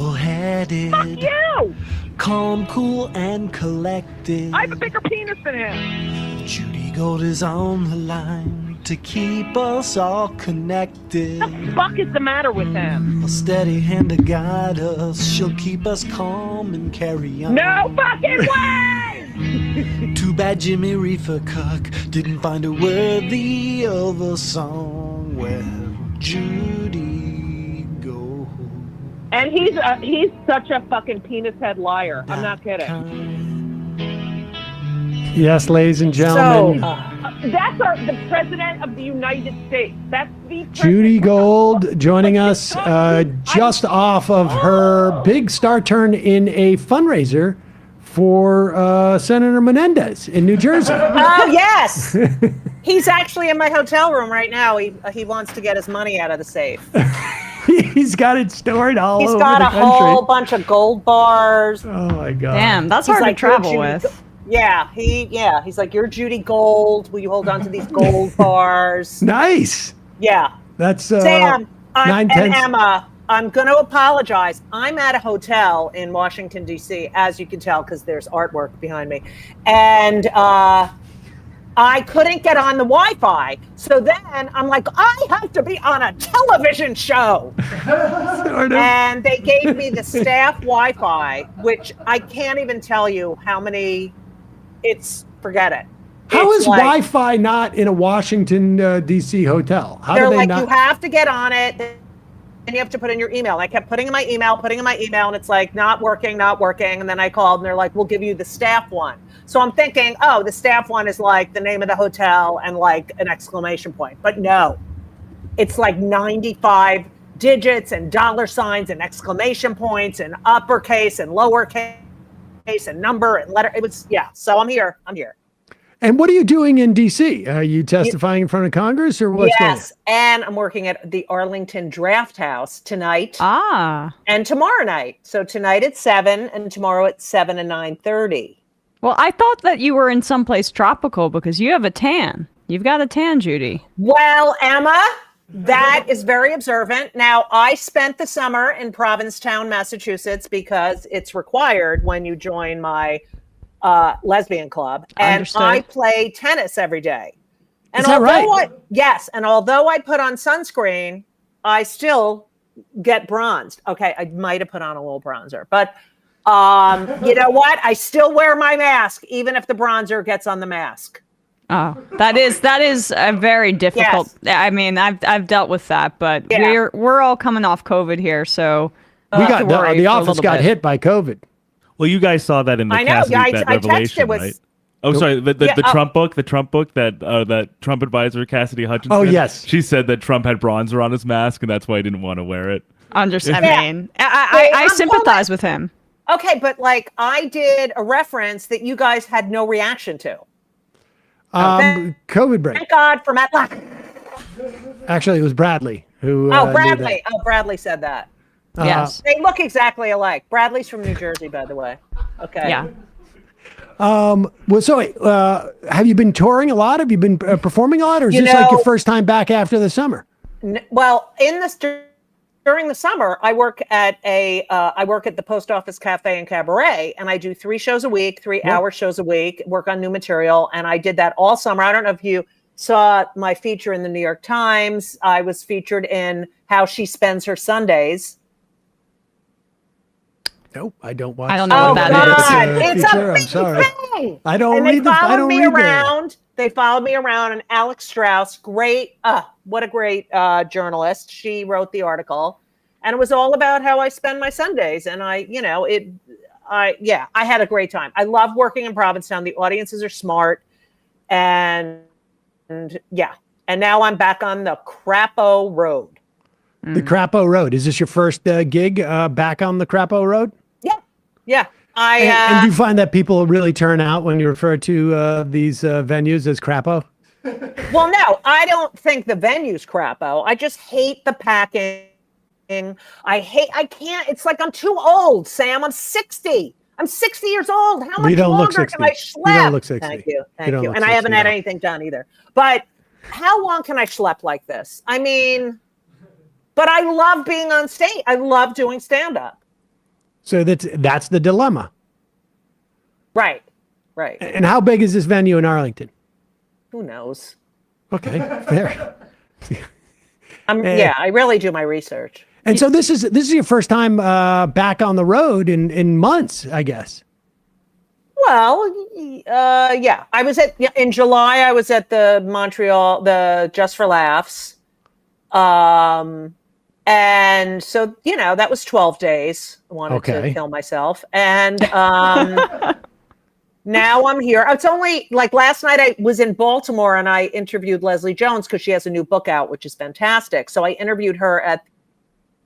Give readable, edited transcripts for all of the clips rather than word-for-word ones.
level-headed. Fuck you! Calm, cool, and collected. I have a bigger penis than him. Judy Gold is on the line to keep us all connected. What the fuck is the matter with him? A steady hand to guide us. She'll keep us calm and carry on. No fucking way! Too bad Jimmy Reefer Cuck didn't find her worthy of a song. Well, Judy Gold. And he's such a fucking penis head liar. I'm not kidding. Yes, ladies and gentlemen. So, that's the President of the United States. That's the president. Judy Gold joining us just off of her big star turn in a fundraiser for Senator Menendez in New Jersey. Oh, yes. He's actually in my hotel room right now. He wants to get his money out of the safe. He's got it stored all over the country. He's got a whole bunch of gold bars. Oh, my God. Damn, that's hard to travel with. Yeah, he's like, you're Judy Gold. Will you hold on to these gold bars? Nice. Yeah. That's Sam and Emma. I'm going to apologize. I'm at a hotel in Washington, D.C., as you can tell, because there's artwork behind me. And I couldn't get on the Wi-Fi. So then I'm like, I have to be on a television show. Sort of. And they gave me the staff Wi-Fi, which I can't even tell you how many. Forget it. How is Wi-Fi not in a Washington, D.C. hotel? How they're do they like, not? You have to get on it, and you have to put in your email. I kept putting in my email, and it's like, not working. And then I called, and they're like, we'll give you the staff one. So I'm thinking, oh, the staff one is like the name of the hotel and like an exclamation point. But no, it's like 95 digits and dollar signs and exclamation points and uppercase and lowercase and number and letter. It was, yeah. So I'm here. And what are you doing in D.C.? Are you testifying in front of Congress or what's going on? Yes, and I'm working at the Arlington Draft House tonight. And tomorrow night. So tonight at 7 and tomorrow at 7 and 9:30. Well, I thought that you were in someplace tropical because you have a tan. You've got a tan, Judy. Well, Emma, that is very observant. Now, I spent the summer in Provincetown, Massachusetts, because it's required when you join my lesbian club. And Understood. I play tennis every day. And is that right? Yes. And although I put on sunscreen, I still get bronzed. Okay. I might have put on a little bronzer, but you know what? I still wear my mask, even if the bronzer gets on the mask. Oh, that is a very difficult. Yes. I mean, I've dealt with that, but we're all coming off COVID here, so we got the office got hit by COVID. Well, you guys saw that in the Cassidy revelation, right? Oh, sorry, the Trump book, that Trump advisor Cassidy Hutchinson. Oh, yes, she said that Trump had bronzer on his mask, and that's why he didn't want to wear it. I mean, I sympathize with him. Okay, but like I did a reference that you guys had no reaction to. COVID break. Thank God for Matt Black. Actually, it was Bradley who. Bradley. Bradley said that. Yes. They look exactly alike. Bradley's from New Jersey, by the way. Okay. Yeah. Well, so have you been touring a lot? Have you been performing a lot, or is this like your first time back after the summer? Well, during the summer, I work at the Post Office Cafe and Cabaret, and I do 3 shows a week, 3-hour shows a week, work on new material, and I did that all summer. I don't know if you saw my feature in the New York Times. I was featured in How She Spends Her Sundays. Nope, I don't watch. I don't know what that is. It's a big thing. I don't read the. They followed me around, and Alex Strauss, great, what a great journalist. She wrote the article, and it was all about how I spend my Sundays. And I had a great time. I love working in Provincetown. The audiences are smart, and now I'm back on the Crapo Road. The Crapo Road. Is this your first gig back on the Crapo Road? Yeah. And do you find that people really turn out when you refer to these venues as Crapo? Well, no, I don't think the venue's Crapo. I just hate the packing. I can't. It's like I'm too old, Sam. I'm 60. I'm 60 years old. How much longer can I schlep? You don't look 60. Thank you. And I haven't had anything done either. But how long can I schlep like this? I mean, but I love being on stage. I love doing stand-up. So that's the dilemma. Right. And how big is this venue in Arlington? Who knows? Okay, fair. I really do my research. And so this is your first time back on the road in months, I guess. Well, yeah. In July. I was at the Montreal, the Just for Laughs, and so that was 12 days. I wanted to kill myself, and now I'm here. It's only like last night I was in Baltimore and I interviewed Leslie Jones because she has a new book out, which is fantastic. So I interviewed her at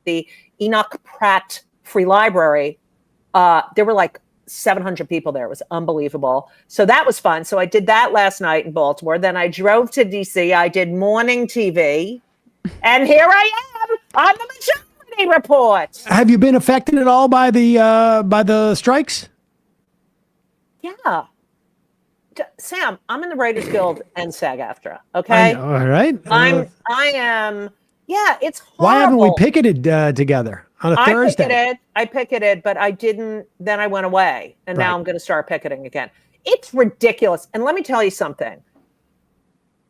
the Enoch Pratt Free Library. There were like 700 people there. It was unbelievable. So that was fun. So I did that last night in Baltimore. Then I drove to DC. I did morning TV. And here I am on the Majority Report. Have you been affected at all by the strikes? Yeah. Sam, I'm in the Writers Guild and SAG-AFTRA. Okay. All right. I am. Yeah, it's horrible. Why haven't we picketed together on a Thursday? I picketed, but I didn't. Then I went away, and now I'm going to start picketing again. It's ridiculous. And let me tell you something.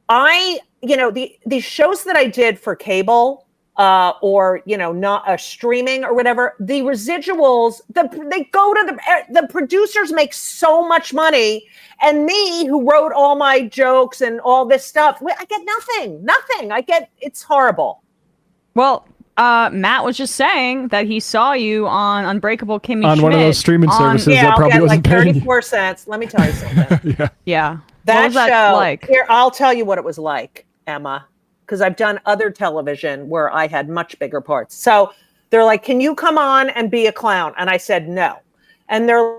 The shows that I did for cable, or not streaming or whatever, the residuals, they go to the producers make so much money, and me who wrote all my jokes and all this stuff, I get nothing. It's horrible. Well, Matt was just saying that he saw you on Unbreakable Kimmy Schmidt. On one of those streaming services that I'll probably get wasn't like paying 34 cents. Let me tell you something. Yeah. That what was that show, like? Here, I'll tell you what it was like, Emma, because I've done other television where I had much bigger parts. So they're like, can you come on and be a clown? And I said, no. And they're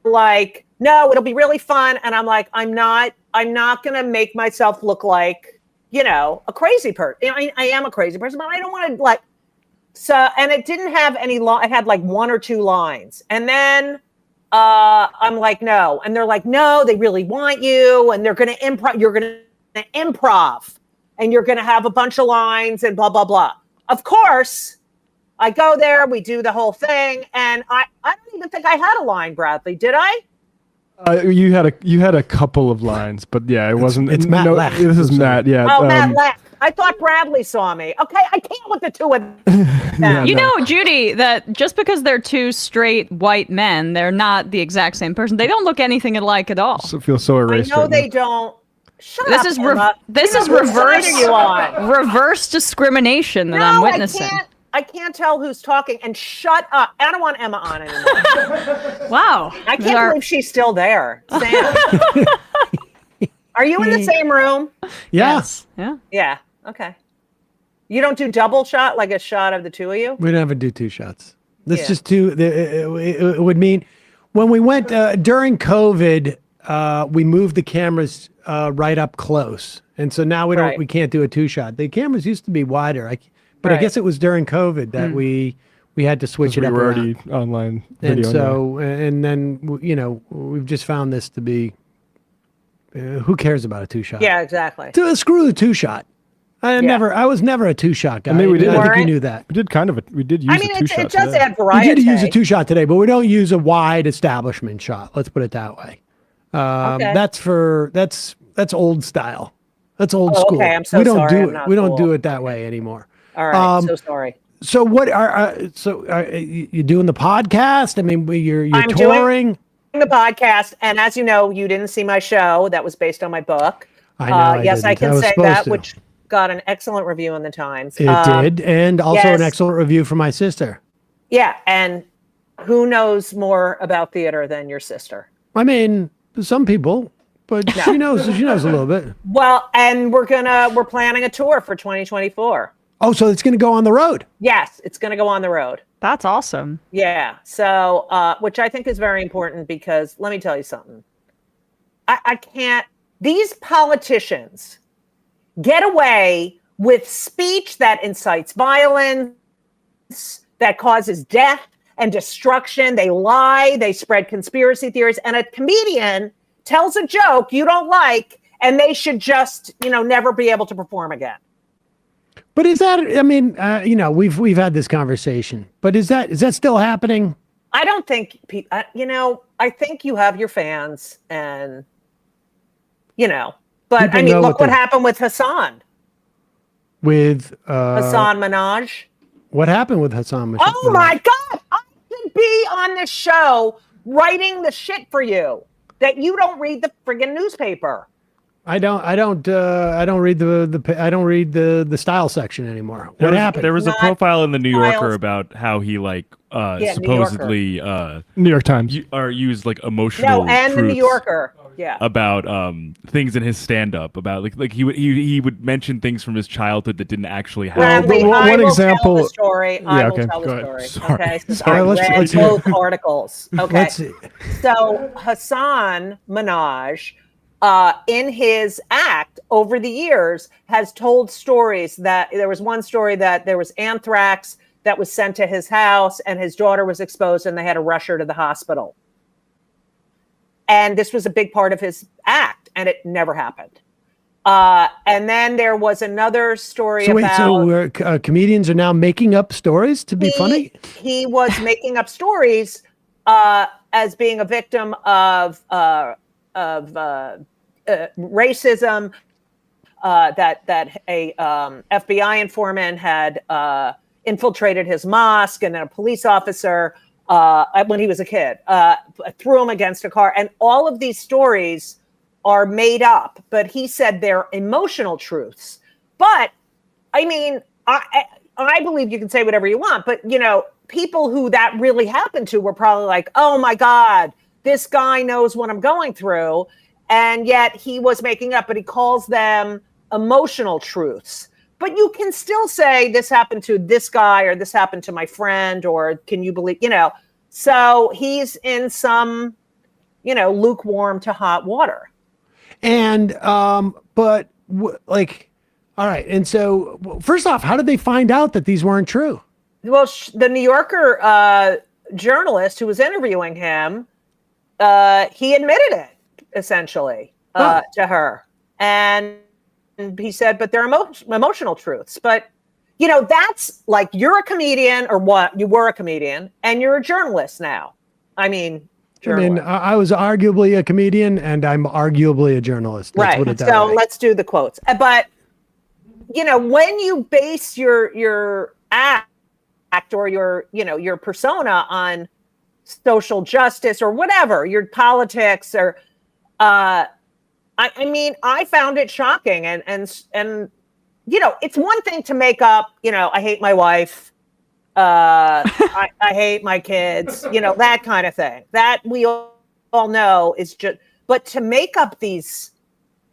like, no, it'll be really fun. And I'm like, I'm not going to make myself look like, a crazy person. I am a crazy person, but I don't want to so, and it didn't have any it had like one or two lines. And then I'm like, no. And they're like, no, they really want you. And they're going to improv. You're going to improv. And you're going to have a bunch of lines and blah, blah, blah. Of course, I go there. We do the whole thing. And I don't even think I had a line, Bradley. Did I? You had a couple of lines, but yeah, it wasn't. It's Matt Lack. This is Matt. Yeah. Oh, Matt Lack. I thought Bradley saw me. Okay, I can't with the two of them. You know, Judy, that just because they're two straight white men, they're not the exact same person. They don't look anything alike at all. So feel so erased. I know right they now. don't. Shut This up, is Emma. this is What side are you on? reverse discrimination that I'm witnessing. I can't tell who's talking. And shut up. I don't want Emma on anymore. Wow. I can't believe she's still there. Sam. Are you in the same room? Yes. Yeah. Yeah. Okay. You don't do double shot, like a shot of the two of you? We never do two shots. This just two. It would mean when we went during COVID, we moved the cameras right up close, and so now we can't do a two shot. The cameras used to be wider, but I guess it was during COVID that we had to switch it up. We were already online video. And so and then we've just found this to be. Who cares about a two shot? Yeah, exactly. Screw the two shot. I was never a two shot guy. I mean, we did. I think you knew that. We did use a two shot. It does today. add variety. We did use a two shot today, but we don't use a wide establishment shot. Let's put it that way. Okay. That's old style. That's old school. Okay, I'm so we don't sorry. do it. We don't do it that way anymore. All right. So sorry. So what are you doing the podcast? I mean, you're I'm touring. The podcast, and as you know, you didn't see my show that was based on my book. I know. Yes, I can was say supposed that, to. which got an excellent review in the Times. It did, and also an excellent review from my sister. Yeah, and who knows more about theater than your sister? I mean, some people, but she knows a little bit. Well, and we're planning a tour for 2024. Oh, so it's going to go on the road? Yes, it's going to go on the road. That's awesome. Yeah. So, which I think is very important because let me tell you something. I can't. These politicians get away with speech that incites violence, that causes death and destruction. They lie. They spread conspiracy theories. And a comedian tells a joke you don't like, and they should just, never be able to perform again. But is that? I mean, we've had this conversation. But is that still happening? I don't think I think you have your fans, and but People I mean, know look what happened with Hasan. With Hasan Minhaj. What happened with Hasan Minhaj? Oh my God! I should be on this show writing the shit for you that you don't read the friggin' newspaper. I don't read the style section anymore. What happened? There was a profile in the New Yorker about how he supposedly New York Times used like emotional and the New Yorker. Yeah. About things in his stand-up about like he would mention things from his childhood that didn't actually happen. Bradley, one example. Tell the story. I will tell Go the ahead. story. Okay. Sorry, I let's read both articles. Okay. Let's see. So Hasan Minhaj, in his act over the years, has told stories that there was one story that there was anthrax that was sent to his house and his daughter was exposed and they had to rush her to the hospital. And this was a big part of his act, and it never happened. And then there was another story So comedians are now making up stories to be funny? He was making up stories as being a victim of racism, that a FBI informant had infiltrated his mosque, and then a police officer when he was a kid, threw him against a car. And all of these stories are made up, but he said they're emotional truths. But I mean, I believe you can say whatever you want, but people who that really happened to were probably like, oh my God, this guy knows what I'm going through. And yet he was making up, but he calls them emotional truths. But you can still say this happened to this guy or this happened to my friend, or can you believe, so he's in some, lukewarm to hot water. And, all right. And so first off, how did they find out that these weren't true? Well, the New Yorker journalist who was interviewing him, he admitted it essentially to her. And he said, but they're emotional truths. But, that's like, you're a comedian, or what? You were a comedian and you're a journalist now. I mean, I was arguably a comedian and I'm arguably a journalist. Let's right. So let's do the quotes. But, when you base your act or your persona on social justice or whatever, your politics or, I mean, I found it shocking, and it's one thing to make up, I hate my wife, I hate my kids, that kind of thing. That we all know is just, but to make up these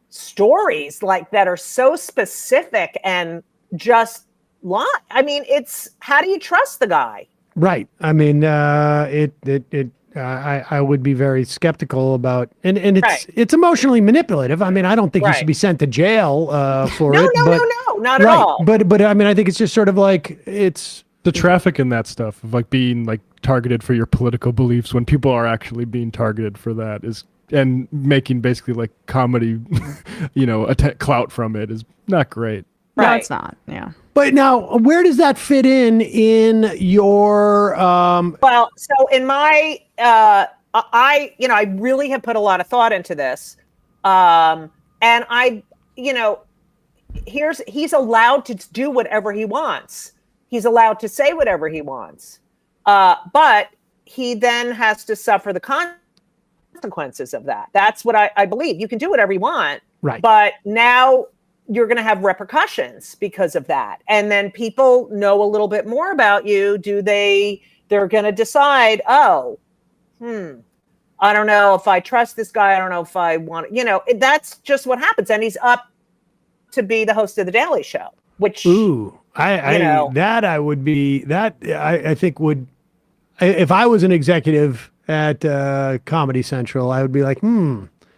stories like that are so specific and just lie. I mean, how do you trust the guy? Right. I mean, I would be very skeptical about, and it's emotionally manipulative. I mean, I don't think you should be sent to jail for it. No, not at all. But I mean, I think it's just sort of like it's the traffic in that stuff of like being like targeted for your political beliefs when people are actually being targeted for that and making basically like comedy, clout from it is not great. Right. No, it's not. Yeah. But now, where does that fit in your? Well, so in my, I really have put a lot of thought into this, and he's allowed to do whatever he wants. He's allowed to say whatever he wants, but he then has to suffer the consequences of that. That's what I believe. You can do whatever you want, right? But now you're going to have repercussions because of that. And then people know a little bit more about you. They're going to decide, I don't know if I trust this guy. I don't know if I want, that's just what happens. And he's up to be the host of the Daily Show, which, I think would, if I was an executive at Comedy Central, I would be like,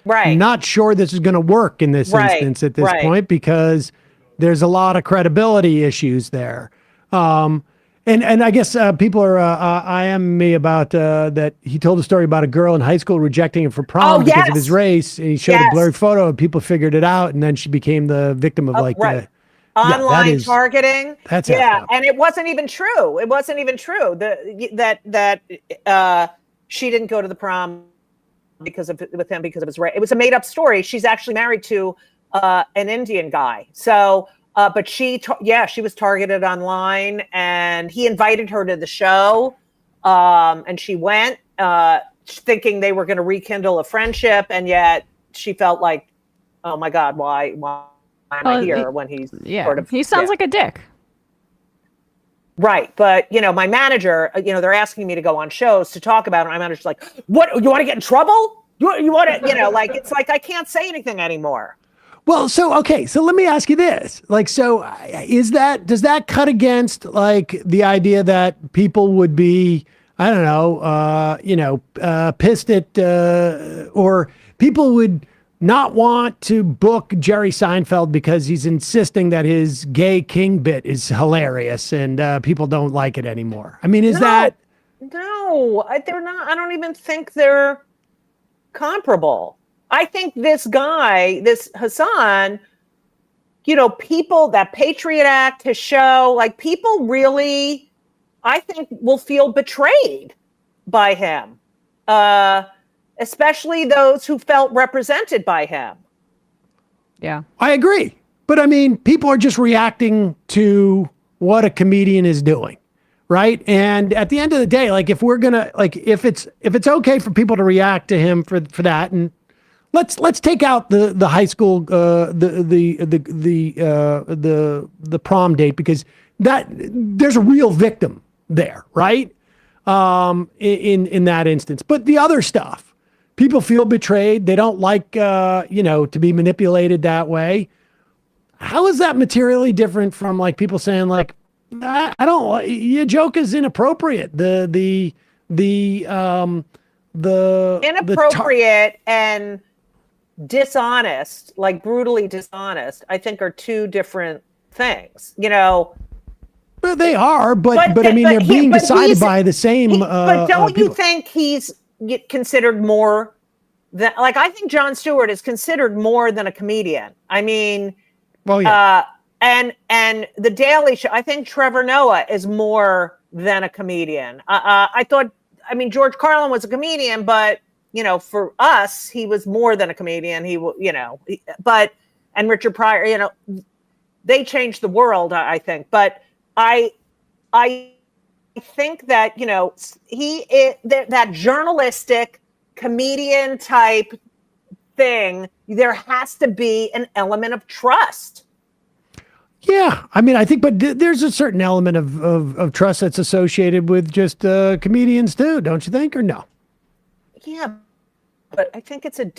right. Not sure this is going to work in this instance at this point, because there's a lot of credibility issues there. And I guess people are IMing me about that. He told a story about a girl in high school rejecting him for prom because of his race. And he showed a blurry photo and people figured it out. And then she became the victim of online targeting. That's and it wasn't even true. It wasn't even true that she didn't go to the prom with him because of his race. It was a made up story. She's actually married to an Indian guy. So, but she was targeted online, and he invited her to the show, and she went, thinking they were going to rekindle a friendship, and yet she felt like, oh my God, why am I here when he's sort of, he sounds like a dick. Right. But, my manager, they're asking me to go on shows to talk about it. My manager's like, what, you want to get in trouble? You want to, like, it's like, I can't say anything anymore. Well, so let me ask you this. Like, so does that cut against like the idea that people would be, I don't know, pissed at, or people would not want to book Jerry Seinfeld because he's insisting that his gay king bit is hilarious and people don't like it anymore? I mean, that? No, they're not. I don't even think they're comparable. I think this guy, this Hasan, people, that Patriot Act, his show, like people really, I think, will feel betrayed by him. Especially those who felt represented by him. Yeah. I agree. But I mean, people are just reacting to what a comedian is doing, right? And at the end of the day, like if we're going to, like if it's okay for people to react to him for that, and let's take out the high school the prom date, because that there's a real victim there, right? In that instance. But the other stuff, people feel betrayed. They don't like, to be manipulated that way. How is that materially different from like people saying like, I don't, your joke is inappropriate. The inappropriate and dishonest, like brutally dishonest, I think are two different things, Well, they are, but I mean, they're being decided by the same. But don't you think he's considered more than, like, I think Jon Stewart is considered more than a comedian. I mean, well, yeah. And the Daily Show, I think Trevor Noah is more than a comedian. George Carlin was a comedian, but for us, he was more than a comedian. And Richard Pryor, they changed the world, I think. But I think that, that journalistic comedian type thing, there has to be an element of trust. Yeah. I mean, I think, but there's a certain element of trust that's associated with just comedians too, don't you think, or no? Yeah. But I think it's I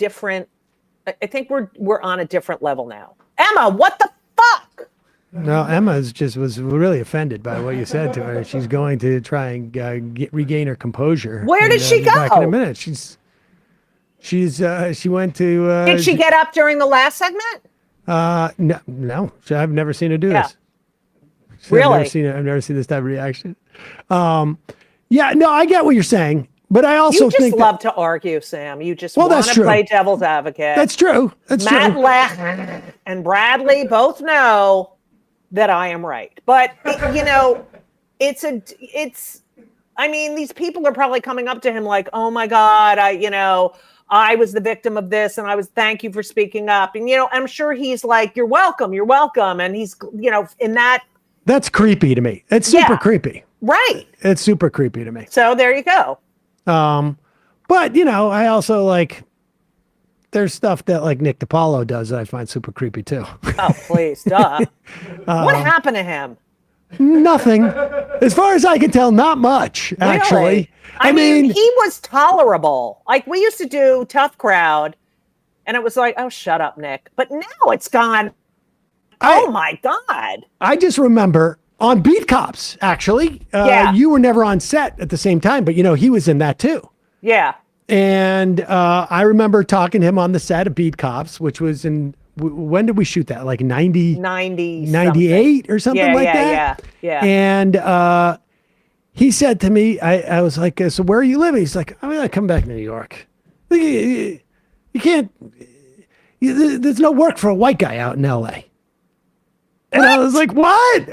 think we're on a different level now. Emma, what the fuck? No, Emma was really offended by what you said to her. She's going to try and regain her composure. Where did she go? Back in a minute. She went to. Did she get up during the last segment? No. I've never seen her do this. Really? I've never seen this type of reaction. Yeah. No, I get what you're saying, but I also think love to argue, Sam. You just want to play devil's advocate. That's true. Matt and Bradley both know that I am right. But, these people are probably coming up to him like, oh my God, I was the victim of this, and thank you for speaking up. And, I'm sure he's like, you're welcome. And he's, in that. That's creepy to me. It's super creepy. Right. It's super creepy to me. So there you go. But, I also like, there's stuff that like Nick DiPaolo does that I find super creepy too. Oh, please, duh. What happened to him? Nothing. As far as I can tell, not much, actually. Really? I mean, he was tolerable. Like, we used to do Tough Crowd, and it was like, oh, shut up, Nick. But now it's gone, oh my God. I just remember on Beat Cops, actually. You were never on set at the same time, but, he was in that too. Yeah. And I remember talking to him on the set of Beat Cops, which was when did we shoot that? Like 98 or something like that? Yeah. And he said to me, I was like, so where are you living? He's like, I'm going to come back to New York. You can't, there's no work for a white guy out in LA. And I was like, what?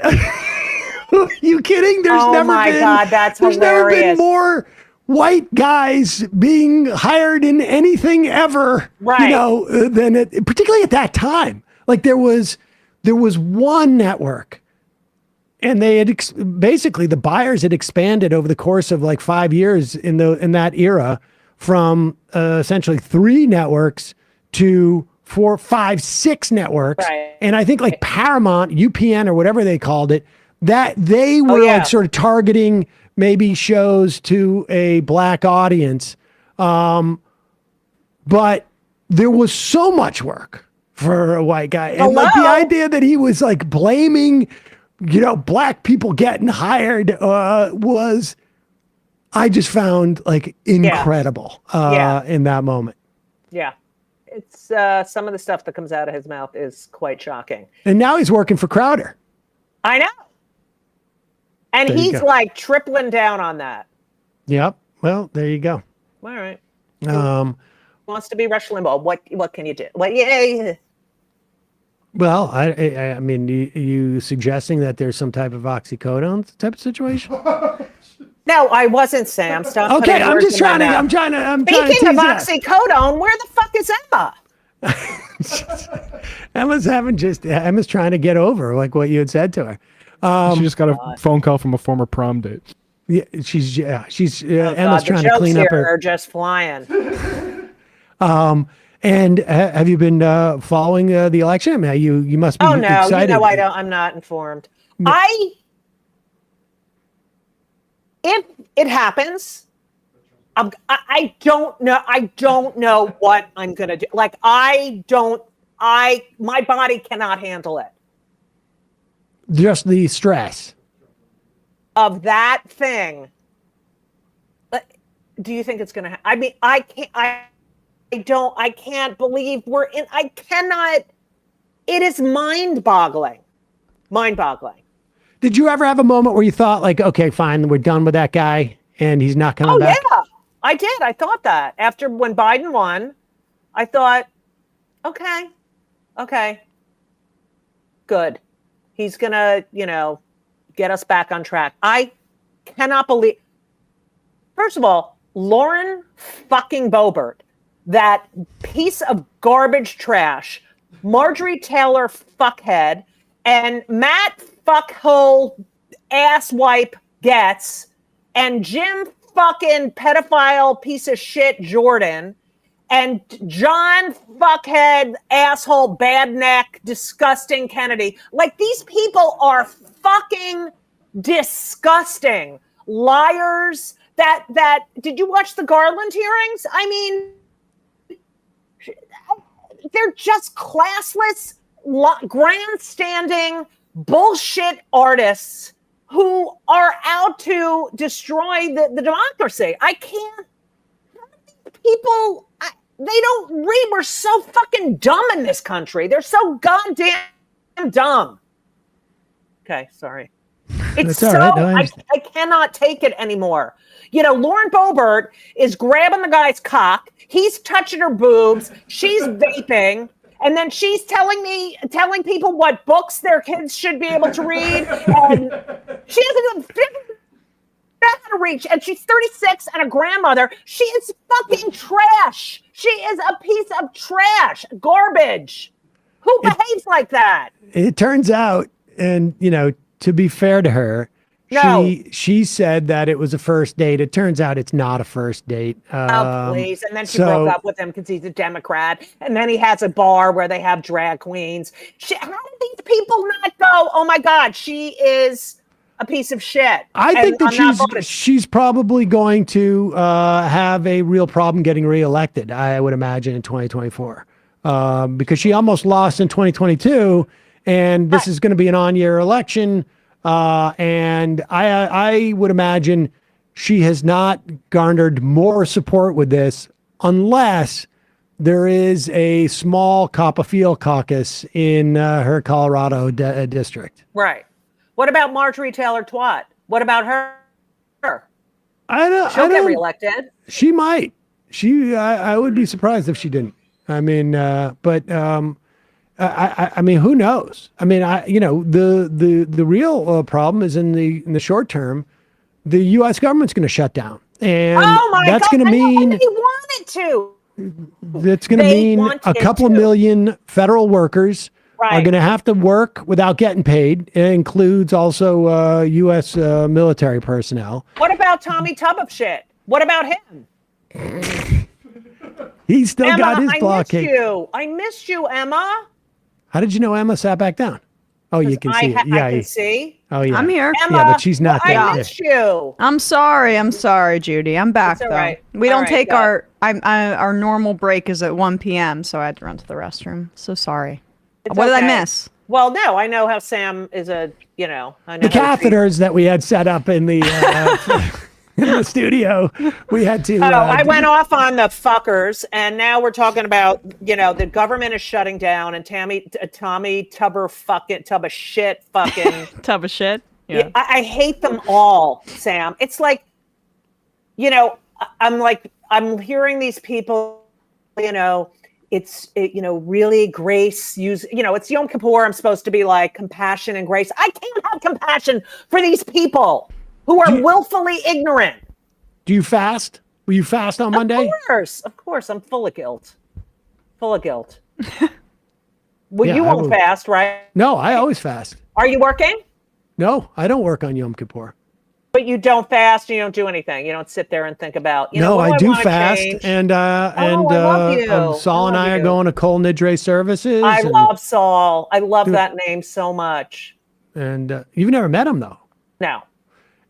Are you kidding? There's Oh never my been, God, that's there's never been hilarious. more white guys being hired in anything ever, Right. Than it, particularly at that time. Like there was one network, and they had basically the buyers had expanded over the course of like 5 years in that era from essentially 3 networks to 4, 5, 6 networks. Right. And I think like Paramount, UPN or whatever they called it, that they were like sort of targeting maybe shows to a black audience. But there was so much work for a white guy. And like the idea that he was like blaming, black people getting hired was, I just found like incredible in that moment. Yeah. It's some of the stuff that comes out of his mouth is quite shocking. And now he's working for Crowder. I know. And There you he's go. like tripling down on that. Yep. Well, there you go. All right. Wants to be Rush Limbaugh. What can you do? Well, yeah. Well, I mean, you suggesting that there's some type of oxycodone type of situation? No, I wasn't, Sam. Stop. Okay, putting I'm words just in my trying to. mouth. I'm trying to. Speaking of tease that. oxycodone, where the fuck is Emma? Emma's trying to get over like what you had said to her. She just got a phone call from a former prom date. Yeah, she's Oh, Emma's God, trying the to clean jokes up here her. are just flying. And have you been following the election? I mean, you must be excited. You know I don't. I'm not informed. If it happens, I don't know. I don't know what I'm gonna do. Like my body cannot handle it. Just the stress Of that thing. Do you think it's gonna? I mean, I can't. I can't believe we're in. I cannot. It is mind-boggling. Mind-boggling. Did you ever have a moment where you thought like, okay, fine, we're done with that guy and he's not coming back? Oh, yeah. I did. I thought that. After when Biden won, I thought, okay, good. He's going to, get us back on track. I cannot believe. First of all, Lauren fucking Boebert, that piece of garbage trash, Marjorie Taylor fuckhead, and Matt fuckhole asswipe Getz, and Jim fucking pedophile piece of shit Jordan, and John fuckhead asshole badneck disgusting Kennedy. Like, these people are fucking disgusting liars. That did you watch the Garland hearings? I mean, they're just classless, grandstanding bullshit artists who are out to destroy the democracy. I can't. People, they don't read. We're so fucking dumb in this country. They're so goddamn dumb. Okay, sorry. It's That's all so, right. No, I cannot take it anymore. Lauren Boebert is grabbing the guy's cock. He's touching her boobs. She's vaping. And then she's telling people what books their kids should be able to read. And she doesn't know how to reach. And she's 36 and a grandmother. She is fucking trash. She is a piece of trash. Garbage. Who behaves like that? It turns out, and to be fair to her, she said that it was a first date. It turns out it's not a first date. Oh, please. And then she broke up with him because he's a Democrat. And then he has a bar where they have drag queens. How did these people not go, oh my God, she is a piece of shit? I think that she's probably going to have a real problem getting reelected, I would imagine, in 2024. Because she almost lost in 2022. And this is going to be an on-year election. And I would imagine she has not garnered more support with this unless there is a small Copperfield caucus in her Colorado district. Right. What about Marjorie Taylor Twat? What about her? She'll get reelected. She might. I would be surprised if she didn't. I mean, but I mean, who knows? I mean, the real problem is in the short term, the U.S. government's going to shut down, and that's going to mean they wanted to. That's going to mean a couple of million federal workers are going to have to work without getting paid. It includes also U.S. Military personnel. What about Tommy Tubofshit? What about him? He's still Emma, got his blockade. I missed you, Emma. How did you know Emma sat back down? Oh, you can see it. Yeah, I can see. Oh, yeah. I'm here. Emma, yeah, but she's not there. I missed you. I'm sorry, Judy. I'm back though. Right. We don't take our normal break is at 1 p.m. So I had to run to the restroom. So sorry. What did I miss? Well, no, I know how Sam is I know the catheters that we had set up in the in the studio, we had to. I went off on the fuckers, and now we're talking about the government is shutting down, and Tommy Tubofshit fucking Tubofshit. Yeah. I hate them all, Sam. It's like, I'm hearing these people, really grace it's Yom Kippur. I'm supposed to be like compassion and grace. I can't have compassion for these people who are willfully ignorant. Do you fast? Will you fast on Monday? Of course. I'm full of guilt. Well, you won't fast, right? No, I always fast. Are you working? No, I don't work on Yom Kippur. But you don't fast. You don't do anything. You don't sit there and think about. No, I do fast, and Saul and I are going to Kol Nidre services. I love Saul. I love that name so much. And you've never met him though. No.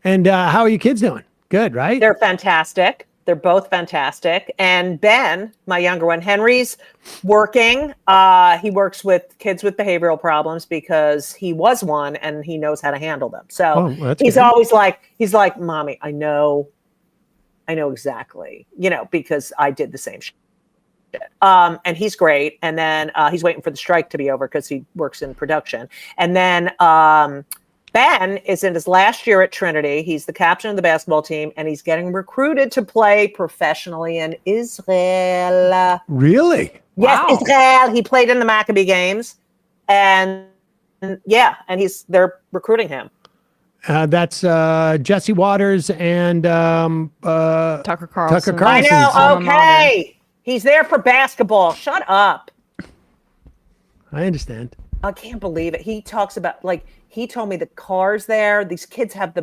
And how are your kids doing? Good, right? They're fantastic. They're both fantastic. And Ben, my younger one, Henry's working. He works with kids with behavioral problems because he was one and he knows how to handle them. So he's always he's like, Mommy, I know exactly, because I did the same shit. And he's great. And then he's waiting for the strike to be over because he works in production. And then Ben is in his last year at Trinity. He's the captain of the basketball team, and he's getting recruited to play professionally in Israel. Really? Yes, wow. Israel. He played in the Maccabee games, and they're recruiting him. That's Jesse Waters and Tucker Carlson. I know. Okay, he's there for basketball. Shut up. I understand. I can't believe it. He talks about he told me the cars there. These kids have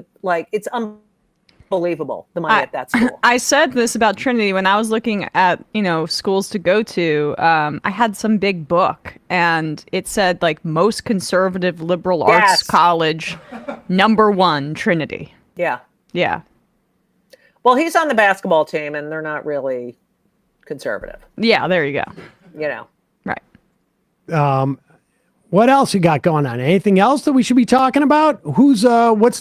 it's unbelievable, the money at that school. I said this about Trinity when I was looking at, schools to go to. I had some big book and it said most conservative liberal arts college, #1, Trinity. Yeah. Yeah. Well, he's on the basketball team and they're not really conservative. Yeah, there you go. Right. What else you got going on? Anything else that we should be talking about? What's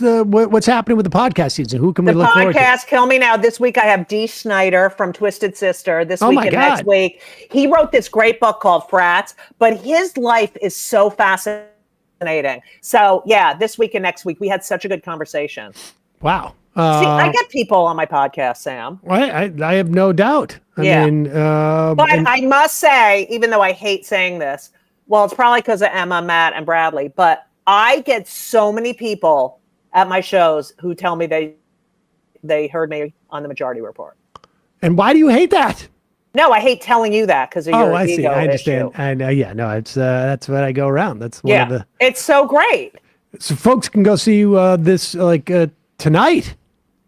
happening with the podcast season? Who can we look forward to? The podcast, Kill Me Now. This week I have Dee Snider from Twisted Sister. This week and next week. He wrote this great book called Frats, but his life is so fascinating. So yeah, this week and next week, we had such a good conversation. Wow. See, I get people on my podcast, Sam. I have no doubt. I mean, but I must say, even though I hate saying this, well, it's probably because of Emma, Matt, and Bradley, but I get so many people at my shows who tell me they heard me on the Majority Report. And why do you hate that? No, I hate telling you that because of your ego. I see. I understand. Issue. And it's that's what I go around. That's one of the. It's so great. So folks can go see you this tonight.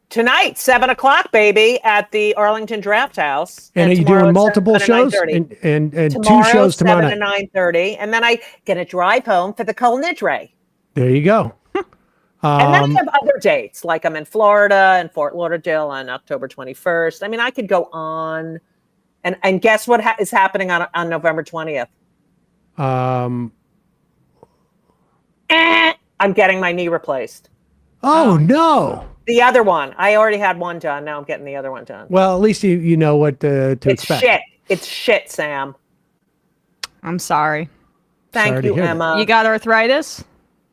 Tonight, 7:00, baby, at the Arlington Draft House. And are you doing multiple shows? And two shows tomorrow night. 7 to 9:30. And then I get a drive home for the Kol Nidre. There you go. And then I have other dates, like I'm in Florida and Fort Lauderdale on October 21st. I mean, I could go on. And guess what is happening on November 20th? I'm getting my knee replaced. Oh, no. The other one. I already had one done. Now I'm getting the other one done. Well, at least you know what to expect. It's shit, Sam. I'm sorry. Thank you, Emma. You got arthritis?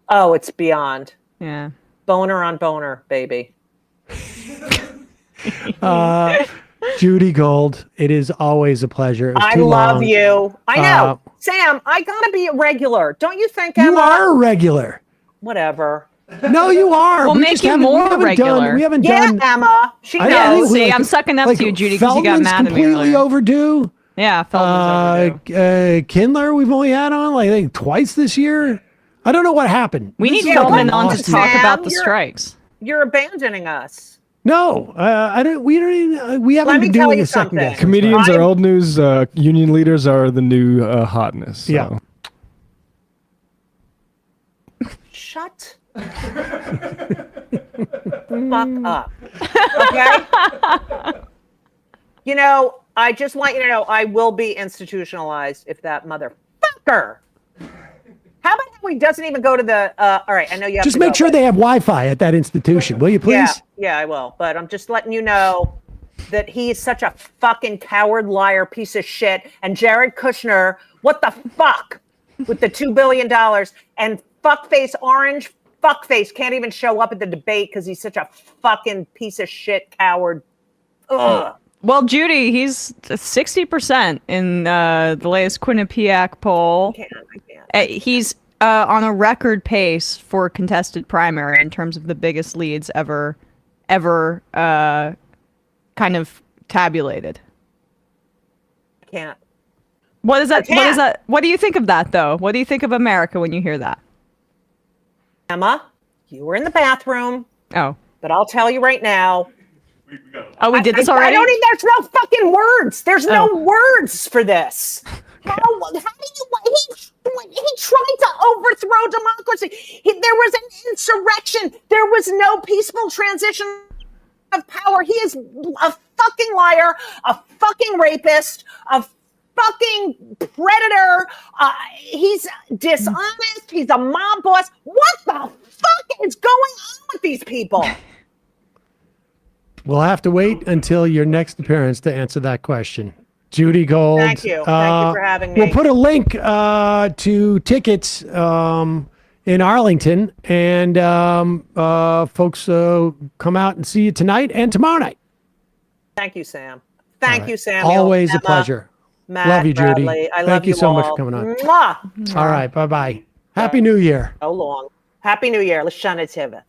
Oh, it's beyond. Yeah. Boner on boner, baby. Judy Gold, it is always a pleasure. I love you. I know. Sam, I gotta be a regular. Don't you think, Emma? You are a regular. Whatever. No, you are. We'll make you more regular. We haven't done. Emma. She knows. See, I'm sucking up to you, Judy, because you got mad at me completely earlier. overdue. Yeah, Feldman's overdue. Kindler, we've only had on like I think twice this year. I don't know what happened. We need Feldman on to talk about the strikes. You're abandoning us. No, I don't. We don't. Even, we haven't been doing a second guess. Comedians are old news. Union leaders are the new hotness. So. Yeah. Shut. Fuck up. Okay. I just want you to know I will be institutionalized if that motherfucker. How about he doesn't even go to the? All right, I know you have just to make go, sure they have Wi-Fi at that institution, will you please? Yeah, I will. But I'm just letting you know that he is such a fucking coward, liar, piece of shit. And Jared Kushner, what the fuck with the $2 billion and fuckface Orange fuckface can't even show up at the debate because he's such a fucking piece of shit coward. Ugh. Well, Judy, he's 60% in the latest Quinnipiac poll. I can't. He's on a record pace for a contested primary in terms of the biggest leads ever kind of tabulated. I can't. What is that? What do you think of that, though? What do you think of America when you hear that? Emma, you were in the bathroom. Oh. But I'll tell you right now. Oh, we did this already? There's no fucking words. There's no words for this. How do you, he tried to overthrow democracy. There was an insurrection. There was no peaceful transition of power. He is a fucking liar, a fucking rapist, a fucking predator. He's dishonest. He's a mob boss. What the fuck is going on with these people? We'll have to wait until your next appearance to answer that question. Judy Gold. Thank you. Thank you for having me. We'll put a link to tickets in Arlington, and folks come out and see you tonight and tomorrow night. Thank you, Sam. Thank you, Sam. Always a pleasure. Matt, love you, Judy. Bradley. I love Thank you so much all. for coming on. Mwah. All right. Bye-bye. Happy New Year. So long. Happy New Year. L'shana tova.